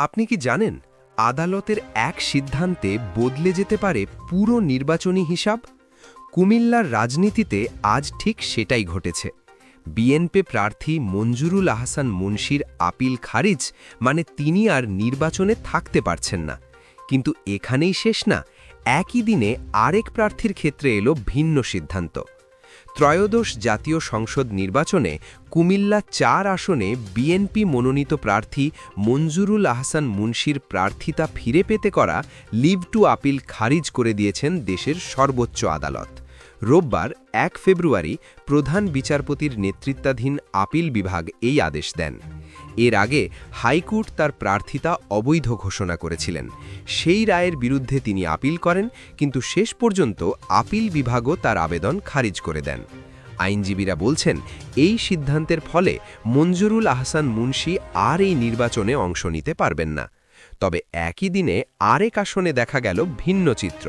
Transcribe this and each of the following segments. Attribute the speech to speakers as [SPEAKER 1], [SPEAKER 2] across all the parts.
[SPEAKER 1] আপনি কি জানেন আদালতের এক সিদ্ধান্তে বদলে যেতে পারে পুরো নির্বাচনী হিসাব? কুমিল্লার রাজনীতিতে আজ ঠিক সেটাই ঘটেছে। বিএনপি প্রার্থী মঞ্জুরুল আহসান মুন্সির আপিল খারিজ, মানে তিনি আর নির্বাচনে থাকতে পারছেন না। কিন্তু এখানেই শেষ না, একই দিনে আরেক প্রার্থীর ক্ষেত্রে এলো ভিন্ন সিদ্ধান্ত। ত্রয়োদশ জাতীয় সংসদ নির্বাচনে কুমিল্লা ৪ আসনে বিএনপি মনোনীত প্রার্থী মঞ্জুরুল আহসান মুন্সির প্রার্থিতা ফিরে পেতে করা লিভ টু আপিল খারিজ করে দিয়েছেন দেশের সর্বোচ্চ আদালত। রোববার ১ ফেব্রুয়ারি প্রধান বিচারপতির নেতৃত্বাধীন আপিল বিভাগ এই আদেশ দেন। এর আগে হাইকোর্ট তার প্রার্থিতা অবৈধ ঘোষণা করেছিলেন। সেই রায়ের বিরুদ্ধে তিনি আপিল করেন, কিন্তু শেষ পর্যন্ত আপিল বিভাগও তার আবেদন খারিজ করে দেন। আইনজীবীরা বলছেন, এই সিদ্ধান্তের ফলে মঞ্জুরুল আহসান মুন্সি আর এই নির্বাচনে অংশ নিতে পারবেন না। তবে একই দিনে আরেক আসনে দেখা গেল ভিন্ন চিত্র।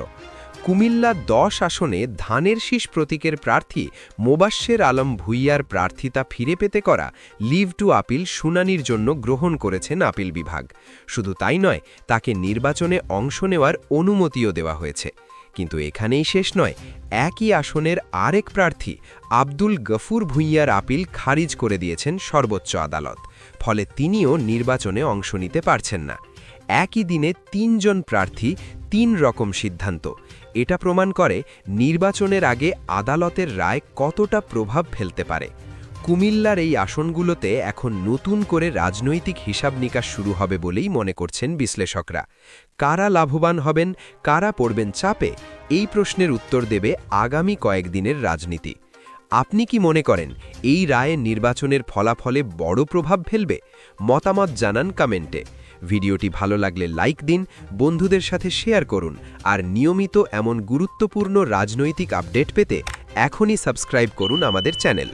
[SPEAKER 1] কুমিল্লা ১০ আসনে ধানের শীষ প্রতীকের প্রার্থী মোবাশ্বের আলম ভূঁইয়ার প্রার্থিতা ফিরে পেতে করা লিভ টু আপিল শুনানির জন্য গ্রহণ করেছেন আপিল বিভাগ। শুধু তাই নয়, তাকে নির্বাচনে অংশ নেওয়ার অনুমতিও দেওয়া হয়েছে। কিন্তু এখানেই শেষ নয়, একই আসনের আরেক প্রার্থী আব্দুল গফুর ভূঁইয়ার আপিল খারিজ করে দিয়েছেন সর্বোচ্চ আদালত। ফলে তিনিও নির্বাচনে অংশ নিতে পারছেন না। একই দিনে ৩ জন প্রার্থী ৩ রকম সিদ্ধান্ত। এটা প্রমাণ করে নির্বাচনের আগে আদালতের রায় কতটা প্রভাব ফেলতে পারে। কুমিল্লার এই আসনগুলোতে এখন নতুন করে রাজনৈতিক হিসাব নিকাশ শুরু হবে বলেই মনে করছেন বিশ্লেষকরা। কারা লাভবান হবেন, কারা পড়বেন চাপে, এই প্রশ্নের উত্তর দেবে আগামী কয়েকদিনের রাজনীতি। আপনি কি মনে করেন এই রায়ে নির্বাচনের ফলাফলে বড় প্রভাব ফেলবে? মতামত জানান কমেন্টে। ভিডিওটি ভালো লাগলে লাইক দিন, বন্ধুদের সাথে শেয়ার করুন, আর নিয়মিত এমন গুরুত্বপূর্ণ রাজনৈতিক আপডেট পেতে এখনই সাবস্ক্রাইব করুন আমাদের চ্যানেল।